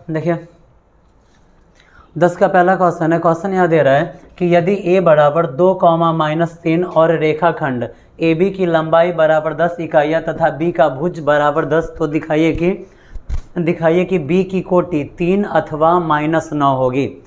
देखिए 10 का पहला क्वेश्चन है। क्वेश्चन यहाँ दे रहा है कि यदि a बराबर 2, -3 और रेखाखंड AB की लंबाई बराबर 10 इकाइयाँ तथा B का भुज बराबर 10, तो दिखाइए कि B की कोटि 3 अथवा -9 होगी।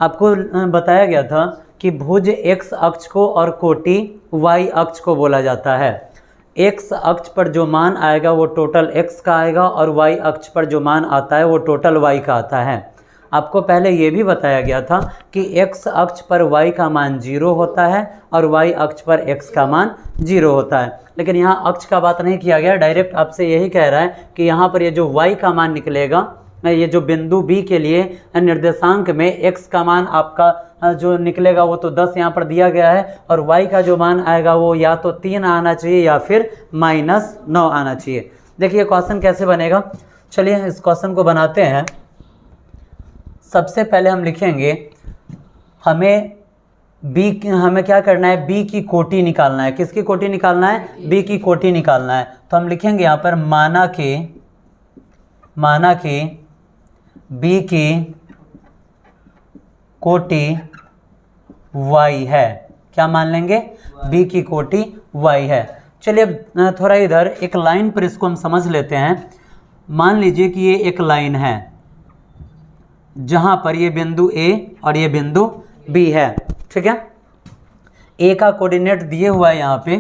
आपको बताया गया था कि भुज x अक्ष को और कोटि y अक्ष को बोला जाता है। x अक्ष पर जो मान आएगा वो टोटल x का आएगा और y अक्ष पर जो मान आता है वो टोटल y का आता है। आपको पहले ये भी बताया गया था कि x अक्ष पर y का मान 0 होता है और y अक्ष पर x का मान 0 होता है, लेकिन यहाँ अक्ष का बात नहीं किया गया। डायरेक्ट आपसे यही कह रहा है कि यहाँ पर ये जो y का मान निकलेगा, ये जो बिंदु B के लिए निर्देशांक में x का मान आपका जो निकलेगा वो तो 10 यहाँ पर दिया गया है और y का जो मान आएगा वो या तो 3 आना चाहिए या फिर -9 आना चाहिए। देखिए क्वेश्चन कैसे बनेगा, चलिए इस क्वेश्चन को बनाते हैं। सबसे पहले हम लिखेंगे हमें क्या करना है, B की कोटि निकालना है। किसकी कोटि निकालना है? B की कोटि निकालना है। तो हम लिखेंगे यहाँ पर माना के B की कोटि y है। क्या मान लेंगे? B की कोटि y है। चलिए अब थोड़ा इधर एक लाइन पर इसको हम समझ लेते हैं। मान लीजिए कि ये एक लाइन है जहां पर ये बिंदु A और ये बिंदु B है, ठीक है। A का कोऑर्डिनेट दिए हुआ है यहाँ पे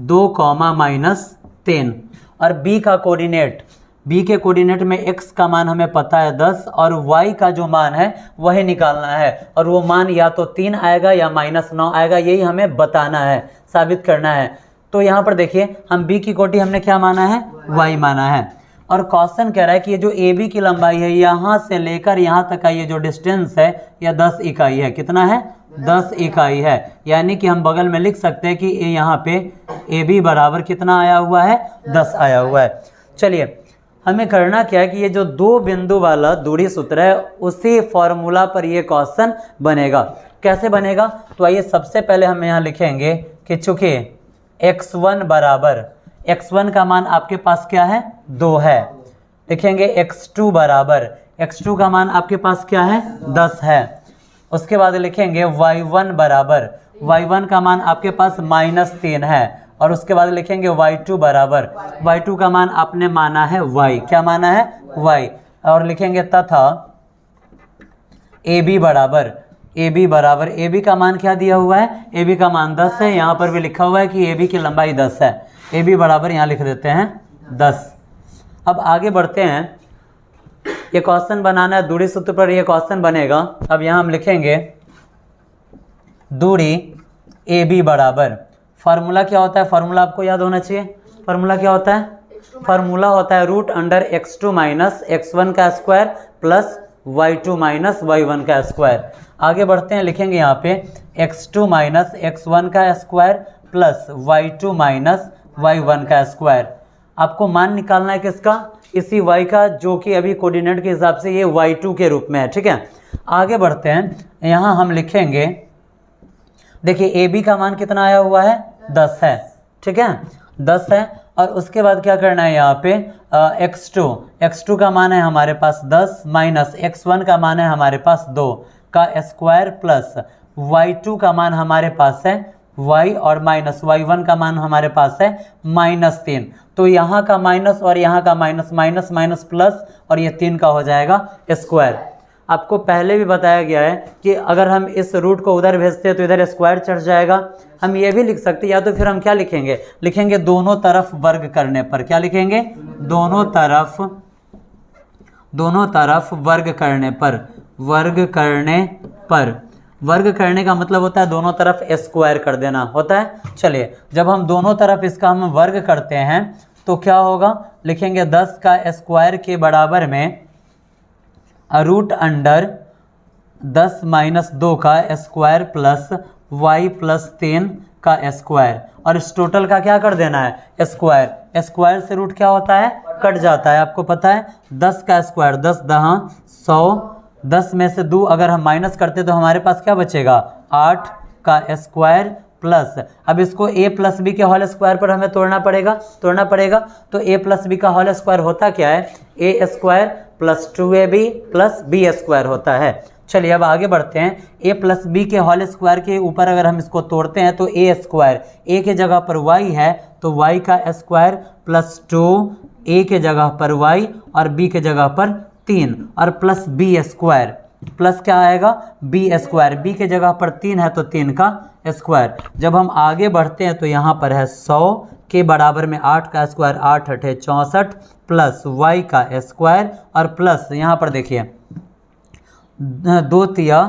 2, -3 और B का कोऑर्डिनेट, B के कोऑर्डिनेट में x का मान हमें पता है 10 और y का जो मान है वही निकालना है और वो मान या तो 3 आएगा या -9 आएगा, यही हमें बताना है, साबित करना है। तो यहाँ पर देखिए हम B की कोटि हमने क्या माना है? y माना है। और क्वेश्चन कह रहा है कि ये जो AB की लंबाई है यहाँ से लेकर यहाँ तक का ये जो डिस्टेंस है यह 10 इकाई है। कितना है? 10 इकाई है। यानी कि हम बगल में लिख सकते हैं कि यहाँ पे AB बराबर कितना आया हुआ है? 10 आया हुआ है। चलिए हमें करना क्या है कि ये जो 2 बिंदु वाला दूरी सूत्र है उसी फॉर्मूला पर ये क्वेश्चन बनेगा। कैसे बनेगा? तो आइए सबसे पहले हम यहाँ लिखेंगे कि चूंकि x1 बराबर, x1 का मान आपके पास क्या है? 2 है। लिखेंगे x2 बराबर, x2 का मान आपके पास क्या है? 10 है। उसके बाद लिखेंगे y1 बराबर, y1 का मान आपके पास -3 है। और उसके बाद लिखेंगे y2 बराबर, y2 का मान आपने माना है y। क्या माना है? y। और लिखेंगे तथा AB बराबर, AB का मान क्या दिया हुआ है? AB का मान 10 है। यहाँ पर भी लिखा हुआ है कि AB की लंबाई 10 है। AB बराबर यहाँ लिख देते हैं 10। अब आगे बढ़ते हैं। ये क्वेश्चन बनाना है दूरी सूत्र पर, ये क्वेश्चन बनेगा। अब यहाँ हम लिखेंगे दूरी AB बराबर, फार्मूला क्या होता है? फार्मूला आपको याद होना चाहिए। फार्मूला क्या होता है? फार्मूला होता है √x2 - x1 का स्क्वायर प्लस y2 - y1 का स्क्वायर। आगे बढ़ते हैं, लिखेंगे यहाँ पे x2 - x1 का स्क्वायर प्लस y2 - y1 का स्क्वायर। आपको मान निकालना है किसका? इसी y का, जो कि अभी कोऑर्डिनेट के हिसाब से ये y2 के रूप में है, ठीक है। आगे बढ़ते हैं, यहाँ हम लिखेंगे, देखिए AB का मान कितना आया हुआ है? 10 है, ठीक है, 10 है। और उसके बाद क्या करना है यहाँ पे x2 का मान है हमारे पास 10 माइनस x1 का मान है हमारे पास 2 का स्क्वायर प्लस y2 का मान हमारे पास है y और माइनस y1 का मान हमारे पास है -3। तो यहाँ का माइनस और यहाँ का माइनस, माइनस माइनस प्लस और ये 3 का हो जाएगा स्क्वायर। आपको पहले भी बताया गया है कि अगर हम इस रूट को उधर भेजते हैं तो इधर स्क्वायर चढ़ जाएगा। हम ये भी लिख सकते हैं, या तो फिर हम क्या लिखेंगे? लिखेंगे दोनों तरफ वर्ग करने पर। क्या लिखेंगे? दोनों तरफ वर्ग करने पर। वर्ग करने का मतलब होता है दोनों तरफ स्क्वायर कर देना होता है। चलिए जब हम दोनों तरफ इसका हम वर्ग करते हैं तो क्या होगा? लिखेंगे 10 का स्क्वायर के बराबर में √10 माइनस 2 का स्क्वायर प्लस y प्लस 3 का स्क्वायर। और इस टोटल का क्या कर देना है? स्क्वायर। स्क्वायर से रूट क्या होता है? कट जाता है। आपको पता है 10 का स्क्वायर 10 दहां 100, 10 में से 2 अगर हम माइनस करते तो हमारे पास क्या बचेगा? 8 का स्क्वायर प्लस, अब इसको a प्लस बी के होल स्क्वायर पर हमें तोड़ना पड़ेगा। तो a प्लस बी का होल स्क्वायर होता क्या है? a square plus 2ab plus B square होता है। चलिए अब आगे बढ़ते हैं। a प्लस बी के होल स्क्वायर के ऊपर अगर हम इसको तोड़ते हैं तो a स्क्वायर, a के जगह पर y है तो y का स्क्वायर प्लस 2 a के जगह पर y और b के जगह पर 3 और प्लस b स्क्वायर, प्लस क्या आएगा b स्क्वायर, b के जगह पर 3 है तो 3 का स्क्वायर। जब हम आगे बढ़ते हैं तो यहाँ पर है 100 के बराबर में 8 का स्क्वायर, 8 8 64 प्लस y का स्क्वायर और प्लस यहाँ पर देखिए 2 तिया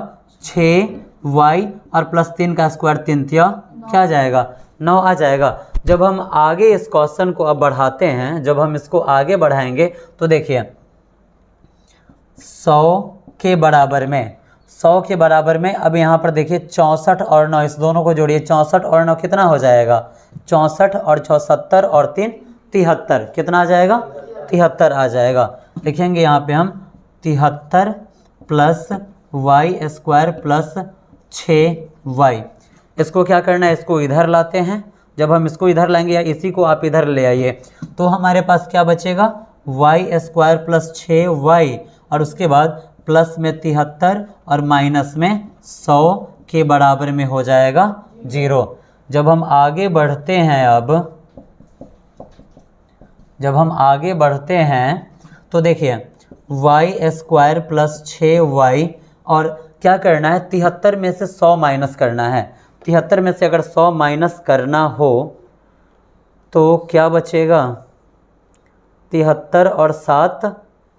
6y और प्लस 3 का स्क्वायर 3 तिया क्या आ जाएगा 9 आ जाएगा। जब हम आगे इस क्वेश्चन को अब बढ़ाते हैं, जब हम इसको आगे बढ़ाएंगे तो देखिए 100 के बराबर में, 100 के बराबर में अब यहाँ पर देखिए 64 और 9, इस दोनों को जोड़िए, 64 और 9 कितना हो जाएगा 64 और 6 70 और 3 73, कितना आ जाएगा 73 आ जाएगा। लिखेंगे यहाँ पे हम 73 plus y square plus 6y। इसको क्या करना है, इसको इधर लाते हैं। जब हम इसको इधर लाएंगे या इसी को आप इधर ले आइए तो हमारे पास क्या बचेगा y स्क्वायर प्लस 6y और उसके बाद प्लस में 73 और माइनस में 100 के बराबर में हो जाएगा 0। जब हम आगे बढ़ते हैं, जब हम आगे बढ़ते हैं तो देखिए y स्क्वायर प्लस 6y और क्या करना है 73 में से 100 माइनस करना है। 73 में से अगर 100 माइनस करना हो तो क्या बचेगा 73 और 7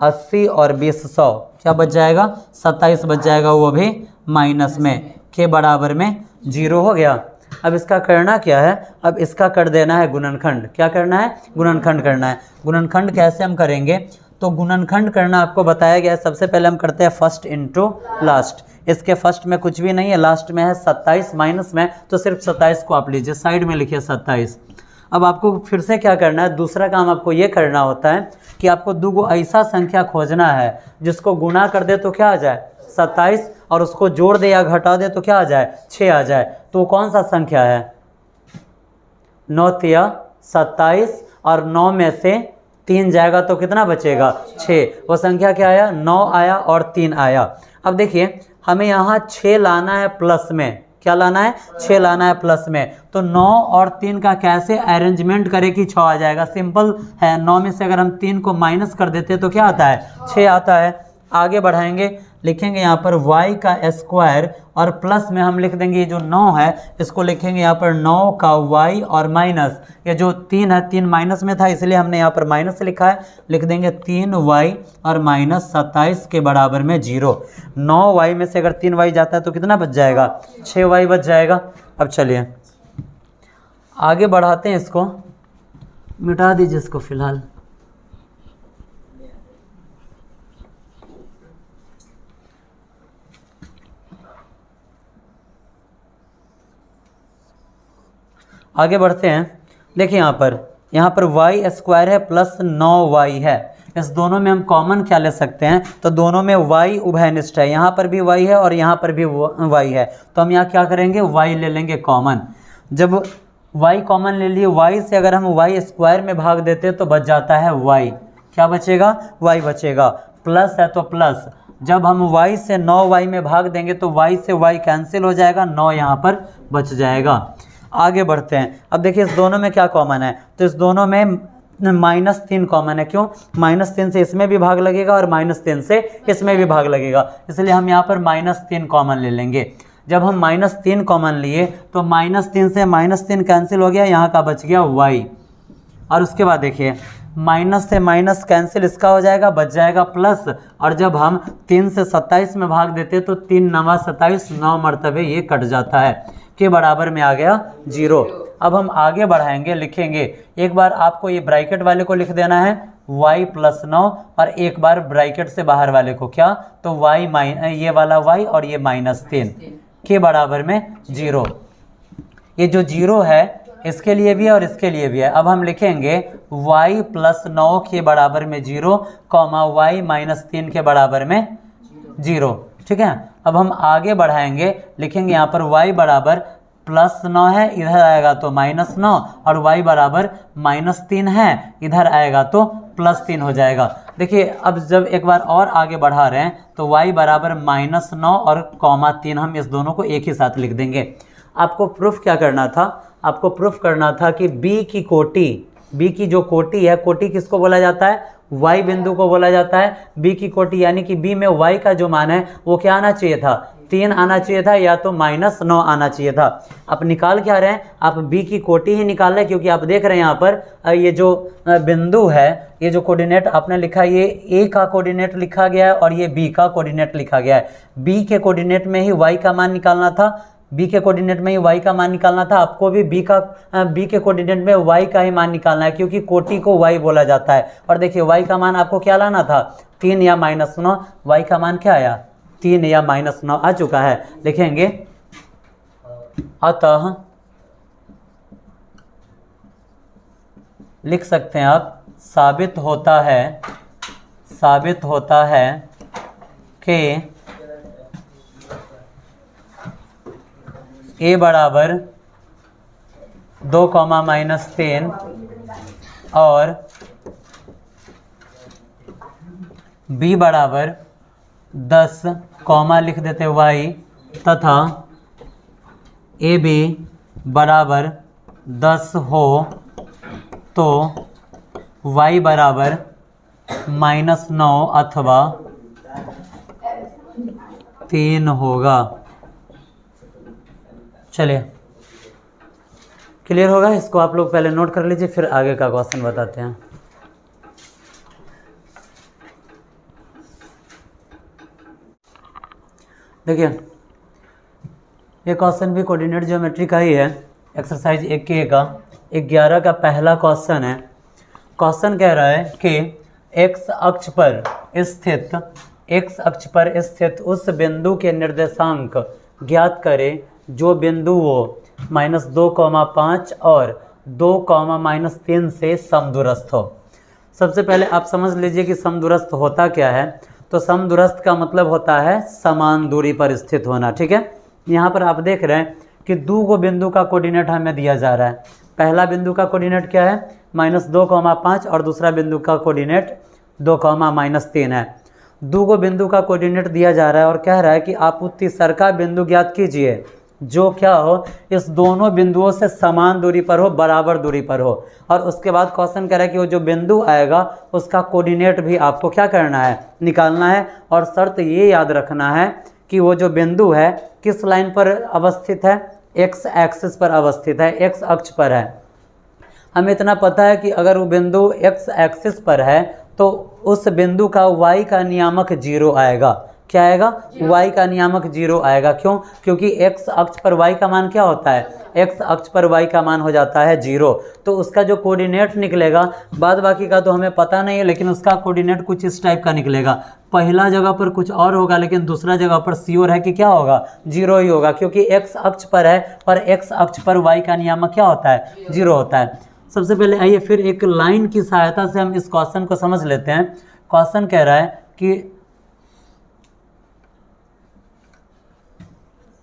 80 और 20 100, क्या बच जाएगा 27 बच जाएगा, वो भी माइनस में के बराबर में 0 हो गया। अब इसका करना क्या है, अब इसका कर देना है गुणनखंड। क्या करना है गुणनखंड करना है। गुणनखंड कैसे हम करेंगे, तो गुणनखंड करना आपको बताया गया है। सबसे पहले हम करते हैं फर्स्ट इनटू लास्ट। इसके फर्स्ट में कुछ भी नहीं है, लास्ट में है 27 माइनस में, तो सिर्फ 27 को आप लीजिए, साइड में लिखिए 27। अब आपको फिर से क्या करना है, दूसरा काम आपको ये करना होता है कि आपको दो ऐसा संख्या खोजना है जिसको गुणा कर दे तो क्या आ जाए 27 और उसको जोड़ दे या घटा दे तो क्या आ जाए 6 आ जाए। तो कौन सा संख्या है 9 तिया 27 और 9 में से 3 जाएगा तो कितना बचेगा 6। वो संख्या क्या आया 9 आया और 3 आया। अब देखिए हमें यहाँ 6 लाना है प्लस में, क्या लाना है 6 लाना है प्लस में। तो 9 और 3 का कैसे अरेंजमेंट करें कि 6 आ जाएगा, सिंपल है। 9 में से अगर हम 3 को माइनस कर देते तो क्या आता है 6 आता है। आगे बढ़ाएंगे, लिखेंगे यहाँ पर y का स्क्वायर और प्लस में हम लिख देंगे ये जो 9 है इसको लिखेंगे यहाँ पर 9 का y और माइनस ये जो 3 है 3 माइनस में था इसलिए हमने यहाँ पर माइनस लिखा है, लिख देंगे 3y और माइनस 27 के बराबर में 0। 9y में से अगर 3y जाता है तो कितना बच जाएगा 6y बच जाएगा। अब चलिए आगे बढ़ाते हैं, इसको मिटा दीजिए इसको फिलहाल। आगे बढ़ते हैं, देखिए यहाँ पर y स्क्वायर है प्लस 9y है। इस दोनों में हम कॉमन क्या ले सकते हैं, तो दोनों में y उभयनिष्ठ है, यहाँ पर भी y है और यहाँ पर भी y है, तो हम यहाँ क्या करेंगे y ले लेंगे कॉमन। जब y कॉमन ले लिए, y से अगर हम y स्क्वायर में भाग देते तो बच जाता है y, क्या बचेगा y बचेगा, प्लस है तो प्लस। जब हम y से 9y में भाग देंगे तो y से y कैंसिल हो जाएगा, 9 यहाँ पर बच जाएगा। आगे बढ़ते हैं, अब देखिए इस दोनों में क्या कॉमन है, तो इस दोनों में -3 कॉमन है। क्यों, -3 से इसमें भी भाग लगेगा और -3 से इसमें भी भाग लगेगा, इसलिए हम यहाँ पर -3 कॉमन ले लेंगे। जब हम -3 कॉमन लिए तो -3 से -3 कैंसिल हो गया, यहाँ का बच गया y। और उसके बाद देखिए माइनस से माइनस कैंसिल, इसका हो जाएगा, बच जाएगा प्लस। और जब हम 3 से 27 में भाग देते तो 3 9 27, 9 मरतबे ये कट जाता है, के बराबर में आ गया 0। अब हम आगे बढ़ाएंगे, लिखेंगे एक बार आपको ये ब्रैकेट वाले को लिख देना है y प्लस 9 और एक बार ब्रैकेट से बाहर वाले को क्या, तो y ये वाला y और ये -3 के बराबर में 0। ये जो 0 है इसके लिए भी है और इसके लिए भी है। अब हम लिखेंगे y प्लस 9 के बराबर में 0, y -3 के बराबर में 0, ठीक है। अब हम आगे बढ़ाएंगे, लिखेंगे यहाँ पर y बराबर प्लस 9 है, इधर आएगा तो -9, और y बराबर -3 है, इधर आएगा तो +3 हो जाएगा। देखिए अब जब एक बार और आगे बढ़ा रहे हैं तो y बराबर -9 और -3 हम इस दोनों को एक ही साथ लिख देंगे। आपको प्रूफ क्या करना था, आपको प्रूफ करना था कि b की कोटि, b की जो कोटि है, कोटि किसको बोला जाता है, y बिंदु को बोला जाता है। b की कोटि यानी कि b में y का जो मान है वो क्या आना चाहिए था, 3 आना चाहिए था या तो -9 आना चाहिए था। आप निकाल क्या रहे हैं, आप b की कोटि ही निकाल रहे हैं, क्योंकि आप देख रहे हैं यहाँ पर ये जो बिंदु है, ये जो कोऑर्डिनेट आपने लिखा है ये a का कोऑर्डिनेट लिखा गया है और ये b का कोऑर्डिनेट लिखा गया है। b के कोऑर्डिनेट में ही y का मान निकालना था, b के कोऑर्डिनेट में ही y का मान निकालना था। आपको भी b के कोऑर्डिनेट में y का ही मान निकालना है, क्योंकि कोटि को y बोला जाता है। और देखिए y का मान आपको क्या लाना था, 3 या -9, y का मान क्या आया, 3 या -9 आ चुका है। लिखेंगे अतः, लिख सकते हैं आप, साबित होता है कि a बराबर 2, -3 और b बराबर 10, लिख देते y, तथा ab बराबर 10 हो तो y बराबर -9 अथवा 3 होगा। चलिए क्लियर होगा, इसको आप लोग पहले नोट कर लीजिए, फिर आगे का क्वेश्चन बताते हैं। देखिए ये क्वेश्चन भी कोऑर्डिनेट ज्योमेट्री का ही है, एक्सरसाइज 1K का 11 का पहला क्वेश्चन है। क्वेश्चन कह रहा है कि x अक्ष पर स्थित उस बिंदु के निर्देशांक ज्ञात करें जो बिंदुओं -2,5 और 2,-3 से समदूरस्थ हो। सबसे पहले आप समझ लीजिए कि समदूरस्थ होता क्या है। तो समदूरस्थ का मतलब होता है समान दूरी पर स्थित होना, ठीक है। यहाँ पर आप देख रहे हैं कि दो गो बिंदु का कोऑर्डिनेट हमें दिया जा रहा है। पहला बिंदु का कोऑर्डिनेट क्या है, -2,5 और दूसरा बिंदु का कोऑर्डिनेट 2,-3 है। दो गो बिंदु का कोऑर्डिनेट दिया जा रहा है और कह रहा है कि आप तीसरा बिंदु ज्ञात कीजिए जो क्या हो, इस दोनों बिंदुओं से समान दूरी पर हो, बराबर दूरी पर हो। और उसके बाद क्वेश्चन कह रहा है कि वो जो बिंदु आएगा उसका कोऑर्डिनेट भी आपको क्या करना है, निकालना है। और शर्त ये याद रखना है कि वो जो बिंदु है किस लाइन पर अवस्थित है, x एक्सिस पर अवस्थित है, x अक्ष पर है। हमें इतना पता है कि अगर वो बिंदु x एक्सिस पर है तो उस बिंदु का y का नियामक 0 आएगा। क्या आएगा, y का नियामक 0 आएगा। क्यों, क्योंकि x अक्ष पर y का मान क्या होता है, x अक्ष पर y का मान हो जाता है 0। तो उसका जो कोऑर्डिनेट निकलेगा, बाद बाकी का तो हमें पता नहीं है, लेकिन उसका कोऑर्डिनेट कुछ इस टाइप का निकलेगा। पहला जगह पर कुछ और होगा, लेकिन दूसरा जगह पर श्योर है कि क्या होगा, 0 ही होगा, क्योंकि x अक्ष पर है और x अक्ष पर y का नियामक क्या होता है, 0 होता है। सबसे पहले आइए फिर एक लाइन की सहायता से हम इस क्वेश्चन को समझ लेते हैं। क्वेश्चन कह रहा है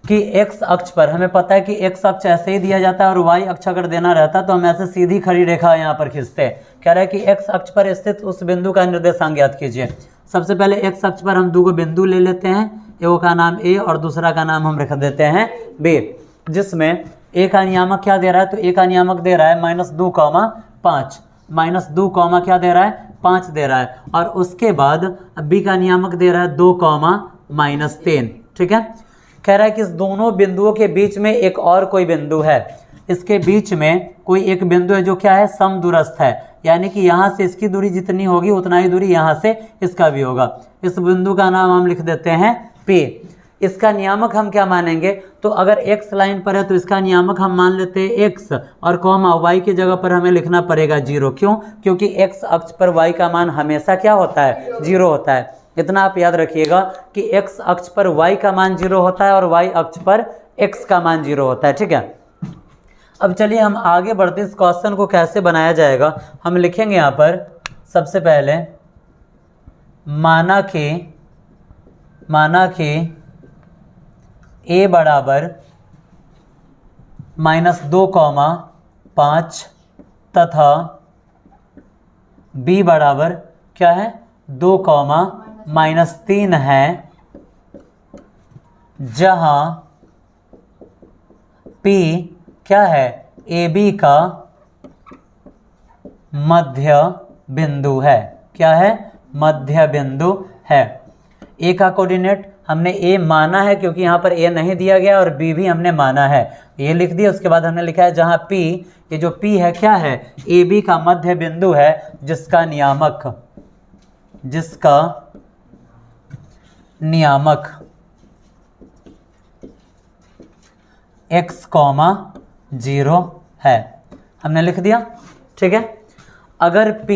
कि x अक्ष पर, हमें पता है कि x अक्ष ऐसे ही दिया जाता है और y अक्ष अगर देना रहता तो हम ऐसे सीधी खड़ी रेखा यहाँ पर खींचते हैं। कह रहा है कि x अक्ष पर स्थित उस बिंदु का निर्देशांक ज्ञात कीजिए। सबसे पहले x अक्ष पर हम दो बिंदु ले लेते हैं, एक का नाम a और दूसरा का नाम हम रख देते हैं b, जिसमें a का नियामक क्या दे रहा है, तो a का नियामक दे रहा है -2,5, -2, क्या दे रहा है, 5 दे रहा है। और उसके बाद b का नियामक दे रहा है 2,-3, ठीक है। कह रहा है कि इस दोनों बिंदुओं के बीच में एक और कोई बिंदु है, इसके बीच में कोई एक बिंदु है जो क्या है, समदूरस्थ है, यानी कि यहाँ से इसकी दूरी जितनी होगी उतना ही दूरी यहाँ से इसका भी होगा। इस बिंदु का नाम हम लिख देते हैं P। इसका नियामक हम क्या मानेंगे, तो अगर x लाइन पर है तो इसका नियामक हम मान लेते हैं x और y की जगह पर हमें लिखना पड़ेगा 0। क्यों, क्योंकि x अक्ष पर y का मान हमेशा क्या होता है, 0 होता है। इतना आप याद रखिएगा कि x अक्ष पर y का मान 0 होता है और y अक्ष पर x का मान 0 होता है, ठीक है। अब चलिए हम आगे बढ़ते इस क्वेश्चन को कैसे बनाया जाएगा। हम लिखेंगे यहाँ पर सबसे पहले माना कि a बराबर -2,5 तथा b बराबर क्या है, 2 कॉमा -3 है, जहां P क्या है, AB का मध्य बिंदु है। क्या है, मध्य बिंदु है। ए का कोऑर्डिनेट हमने ए माना है क्योंकि यहाँ पर ए नहीं दिया गया, और बी भी हमने माना है, ये लिख दिया। उसके बाद हमने लिखा है जहाँ पी, ये जो पी है क्या है, ए बी का मध्य बिंदु है, जिसका नियामक x, 0 है। हमने लिख दिया, ठीक है। अगर P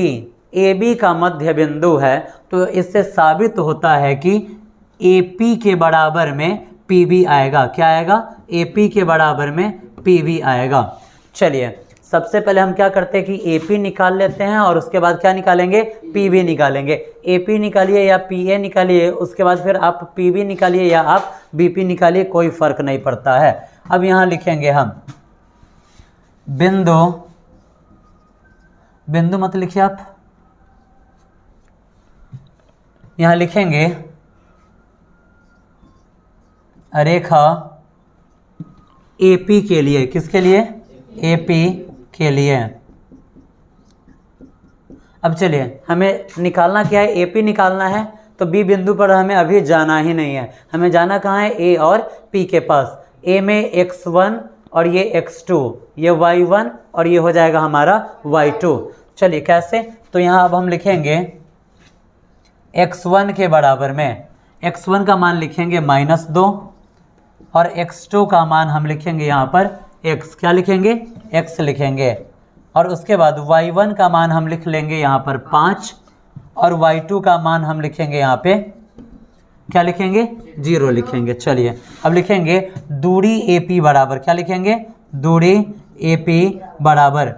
AB का मध्य बिंदु है तो इससे साबित होता है कि AP के बराबर में PB आएगा। क्या आएगा, AP के बराबर में PB आएगा। चलिए सबसे पहले हम क्या करते हैं कि AP निकाल लेते हैं, और उसके बाद क्या निकालेंगे, PB निकालेंगे। AP निकालिए या PA निकालिए, उसके बाद फिर आप PB निकालिए या आप BP निकालिए, कोई फर्क नहीं पड़ता है। अब यहाँ लिखेंगे हम बिंदु मत लिखिए आप, यहाँ लिखेंगे रेखा AP के लिए। किसके लिए, AP के लिए। अब चलिए हमें निकालना क्या है, AP निकालना है, तो B बिंदु पर हमें अभी जाना ही नहीं है, हमें जाना कहाँ है, A और P के पास। A में x1 और ये x2, ये y1 और ये हो जाएगा हमारा y2। चलिए कैसे, तो यहाँ अब हम लिखेंगे x1 के बराबर में, x1 का मान लिखेंगे -2 और x2 का मान हम लिखेंगे यहाँ पर x। क्या लिखेंगे, x लिखेंगे। और उसके बाद y1 का मान हम लिख लेंगे यहाँ पर 5 और y2 का मान हम लिखेंगे यहाँ पे क्या लिखेंगे, 0 लिखेंगे। चलिए अब लिखेंगे दूरी AP बराबर, क्या लिखेंगे, दूरी AP बराबर,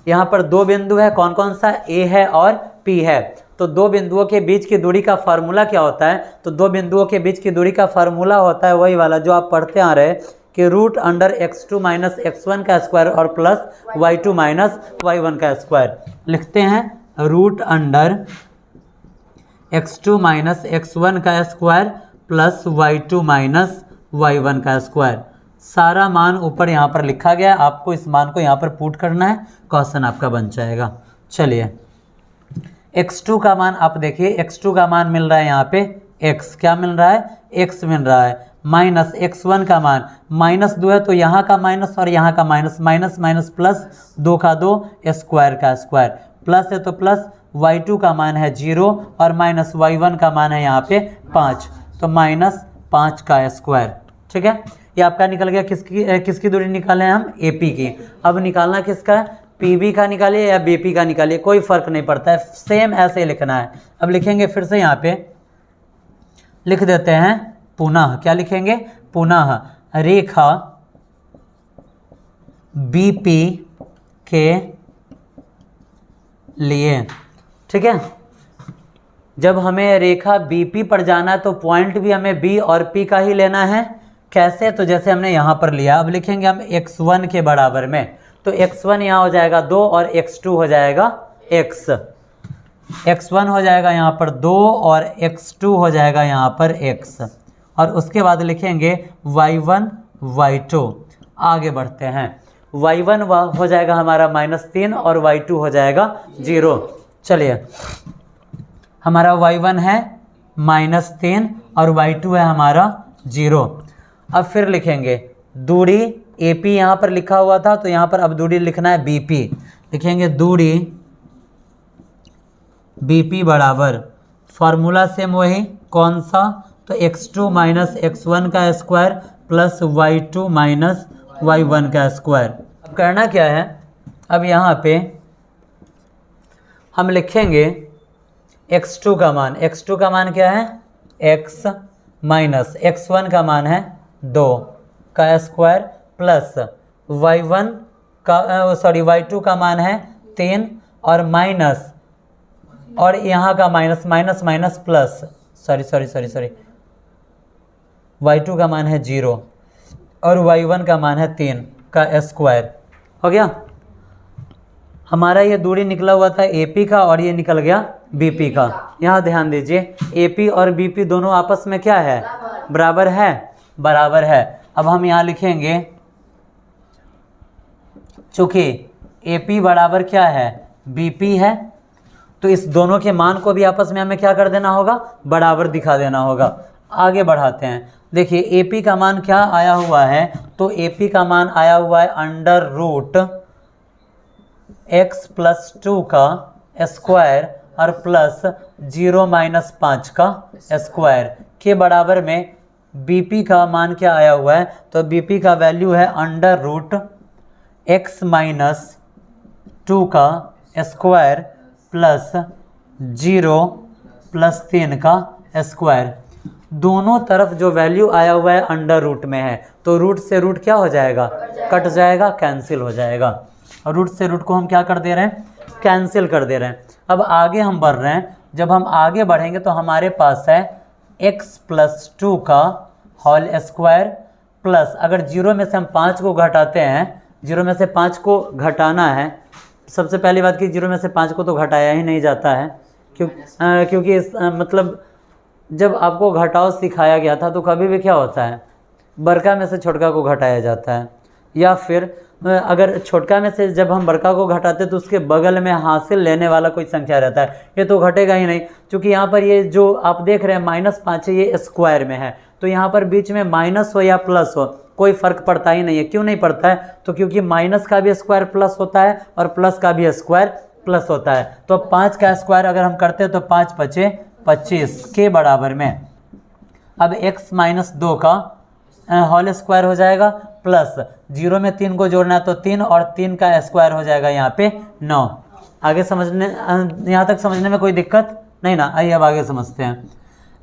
यहाँ पर दो बिंदु है, कौन कौन सा, A है और P है। तो दो बिंदुओं के बीच की दूरी का फार्मूला क्या होता है, तो दो बिंदुओं के बीच की दूरी का फार्मूला होता है वही वाला जो आप पढ़ते आ रहे कि √x2 - x1 का स्क्वायर और प्लस y2 - y1 का स्क्वायर। लिखते हैं √x2 - x1 का स्क्वायर प्लस y2 - y1 का स्क्वायर। सारा मान ऊपर यहाँ पर लिखा गया, आपको इस मान को यहाँ पर पुट करना है, क्वेश्चन आपका बन जाएगा। चलिए x2 का मान आप देखिए, x2 का मान मिल रहा है यहाँ पे x, क्या मिल रहा है, x मिल रहा है, माइनस x1 का मान -2 है, तो यहाँ का माइनस और यहाँ का माइनस, माइनस माइनस प्लस, 2 का 2 स्क्वायर का स्क्वायर, प्लस है तो प्लस, y2 का मान है 0 और माइनस y1 का मान है यहाँ पे 5, तो -5 का स्क्वायर। ठीक है, ये आपका निकल गया। किसकी दूरी निकाले हैं हम, AP की। अब निकालना किसका है, PB का निकालिए या BP का निकालिए, कोई फर्क नहीं पड़ता है, सेम ऐसे लिखना है। अब लिखेंगे फिर से, यहाँ पे लिख देते हैं पुनः, क्या लिखेंगे, पुनः रेखा BP के लिए। ठीक है, जब हमें रेखा BP पर जाना है तो पॉइंट भी हमें B और P का ही लेना है। कैसे, तो जैसे हमने यहाँ पर लिया, अब लिखेंगे हम x1 के बराबर में, तो x1 यहाँ हो जाएगा 2 और x2 हो जाएगा x। x1 हो जाएगा यहाँ पर 2 और x2 हो जाएगा यहाँ पर x। और उसके बाद लिखेंगे y1 y2। आगे बढ़ते हैं, y1 हो जाएगा हमारा -3 और y2 हो जाएगा 0। चलिए हमारा y1 है -3 और y2 है हमारा 0। अब फिर लिखेंगे दूरी AP यहाँ पर लिखा हुआ था, तो यहाँ पर अब दूरी लिखना है BP। लिखेंगे दूरी BP बराबर, फार्मूला सेम वही, कौन सा, तो x2 - x1 का स्क्वायर प्लस y2 - y1 का स्क्वायर। अब करना क्या है, अब यहाँ पे हम लिखेंगे x2 का मान, x2 का मान क्या है, x माइनस x1 का मान है 2 का स्क्वायर प्लस y1 का y2 का मान है 3 और माइनस, और यहाँ का minus minus minus plus, sorry y2 का मान है 0 और y1 का मान है 3 का स्क्वायर। हो गया, हमारा ये दूरी निकला हुआ था AP का और ये निकल गया बीपी का। यहाँ ध्यान दीजिए एपी और बीपी दोनों आपस में क्या है, बराबर है, बराबर है। अब हम यहाँ लिखेंगे चूंकि एपी बराबर क्या है, बीपी है, तो इस दोनों के मान को भी आपस में हमें क्या कर देना होगा, बराबर दिखा देना होगा। आगे बढ़ाते हैं, देखिए एपी का मान क्या आया हुआ है, तो एपी का मान आया हुआ है अंडर रूट x प्लस 2 का स्क्वायर और प्लस 0 माइनस 5 का स्क्वायर के बराबर में बीपी का मान क्या आया हुआ है, तो बीपी का वैल्यू है अंडर रूट x माइनस 2 का स्क्वायर प्लस 0 प्लस 3 का स्क्वायर। दोनों तरफ जो वैल्यू आया हुआ है अंडर रूट में है, तो रूट से रूट क्या हो जाएगा, कट जाएगा, कैंसिल हो जाएगा। और रूट से रूट को हम क्या कर दे रहे हैं, कैंसिल कर दे रहे हैं। अब आगे हम बढ़ रहे हैं, जब हम आगे बढ़ेंगे तो हमारे पास है x प्लस 2 का होल स्क्वायर प्लस, अगर 0 में से हम 5 को घटाते हैं, 0 में से 5 को घटाना है, सबसे पहली बात कि 0 में से 5 को तो घटाया ही नहीं जाता है, क्योंकि मतलब जब आपको घटाव सिखाया गया था तो कभी भी क्या होता है, बड़का में से छोटका को घटाया जाता है, या फिर अगर छोटका में से जब हम बड़का को घटाते तो उसके बगल में हासिल लेने वाला कोई संख्या रहता है, ये तो घटेगा ही नहीं। क्योंकि यहाँ पर ये जो आप देख रहे हैं -5 है, ये स्क्वायर में है, तो यहाँ पर बीच में माइनस हो या प्लस हो कोई फ़र्क पड़ता ही नहीं है। क्यों नहीं पड़ता है, तो क्योंकि माइनस का भी स्क्वायर प्लस होता है और प्लस का भी स्क्वायर प्लस होता है। तो 5 का स्क्वायर अगर हम करते हैं तो 5 पचे 25 के बराबर में अब x माइनस 2 का होल स्क्वायर हो जाएगा प्लस 0 में 3 को जोड़ना है तो 3 और 3 का स्क्वायर हो जाएगा यहाँ पे 9। आगे समझने, यहाँ तक समझने में कोई दिक्कत नहीं ना, आइए अब आगे समझते हैं।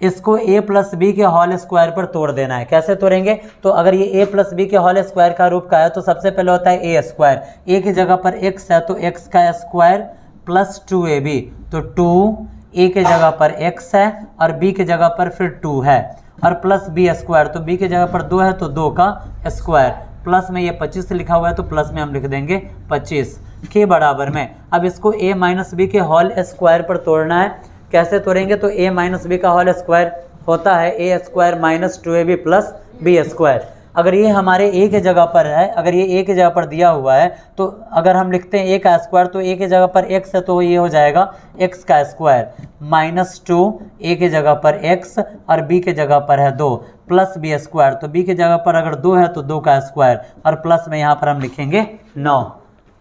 इसको a प्लस बी के होल स्क्वायर पर तोड़ देना है। कैसे तोड़ेंगे, तो अगर ये a प्लस बी के होल स्क्वायर का रूप का है तो सबसे पहले होता है a स्क्वायर, a की जगह पर x है तो x का स्क्वायर प्लस 2ab, तो 2 a के जगह पर x है और b के जगह पर फिर 2 है, और प्लस b स्क्वायर, तो b के जगह पर 2 है तो 2 का स्क्वायर, प्लस में ये 25 लिखा हुआ है तो प्लस में हम लिख देंगे 25 के बराबर में। अब इसको a माइनस बी के होल स्क्वायर पर तोड़ना है। कैसे तोड़ेंगे, तो a माइनस बी का होल स्क्वायर होता है a square minus 2ab plus b square. अगर ये हमारे a के जगह पर है, अगर ये a के जगह पर दिया हुआ है, तो अगर हम लिखते हैं a का स्क्वायर तो a के जगह पर x है तो ये हो जाएगा x का स्क्वायर माइनस 2 a के जगह पर x और b के जगह पर है 2 प्लस b स्क्वायर, तो b के जगह पर अगर 2 है तो 2 का स्क्वायर और प्लस में यहाँ पर हम लिखेंगे 9।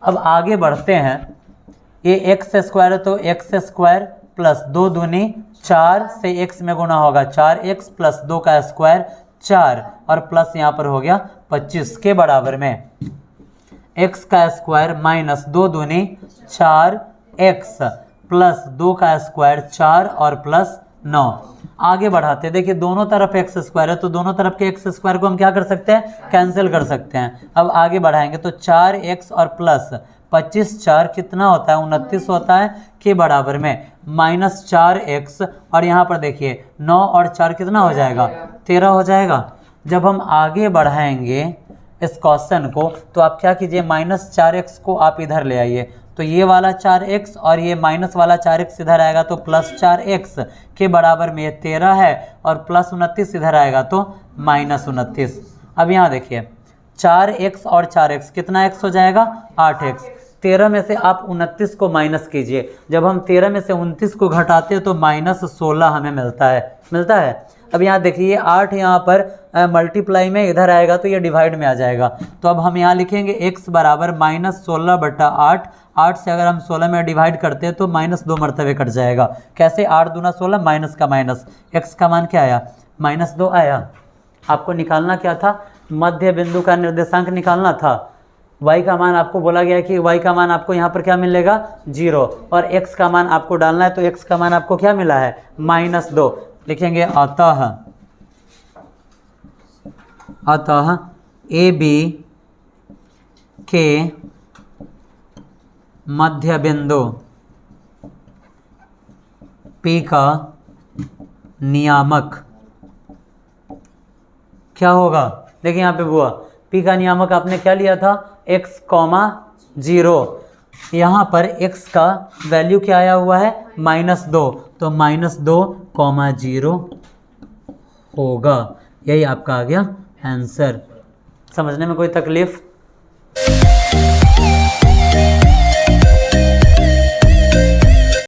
अब आगे बढ़ते हैं, ये x स्क्वायर है तो x स्क्वायर प्लस 2 दूनी 4 से x में गुना होगा 4x प्लस 2 का स्क्वायर 4 और प्लस यहाँ पर हो गया 25 के बराबर में x का स्क्वायर माइनस 2 दूनी 4x प्लस 2 का स्क्वायर 4 और प्लस 9। आगे बढ़ाते, देखिए दोनों तरफ x स्क्वायर है तो दोनों तरफ के x स्क्वायर को हम क्या कर सकते हैं, कैंसिल कर सकते हैं। अब आगे बढ़ाएंगे तो 4x और प्लस 25 4 कितना होता है 29 होता है के बराबर में माइनस 4x, और यहाँ पर देखिए 9 और 4 कितना हो जाएगा 13 हो जाएगा। जब हम आगे बढ़ाएंगे इस क्वेश्चन को तो आप क्या कीजिए, माइनस 4x को आप इधर ले आइए, तो ये वाला 4x और ये माइनस वाला 4x इधर आएगा तो प्लस 4x के बराबर में ये 13 है और प्लस 29 इधर आएगा तो माइनस 29। अब यहाँ देखिए 4x और 4x कितना x हो जाएगा 8x। 13 में से आप 29 को माइनस कीजिए, जब हम 13 में से 29 को घटाते हैं तो माइनस 16 हमें मिलता है। अब यहाँ देखिए 8 यहाँ पर मल्टीप्लाई में इधर आएगा तो ये डिवाइड में आ जाएगा, तो अब हम यहाँ लिखेंगे x बराबर माइनस 16/8। 8 से अगर हम 16 में डिवाइड करते हैं तो माइनस 2 मरतबे कट जाएगा। कैसे, 8 दूना 16 माइनस का माइनस, x का मान क्या आया माइनस 2 आया। आपको निकालना क्या था, मध्य बिंदु का निर्देशांक निकालना था। y का मान आपको बोला गया है कि y का मान आपको यहाँ पर क्या मिलेगा 0, और x का मान आपको डालना है तो x का मान आपको क्या मिला है -2। लिखेंगे अतः AB के मध्य बिंदु P का नियामक क्या होगा। देखिए यहाँ पे बुआ P का नियामक आपने क्या लिया था x, 0। यहाँ पर x का वैल्यू क्या आया हुआ है -2, तो -2,0 होगा। यही आपका आ गया आंसर। समझने में कोई तकलीफ?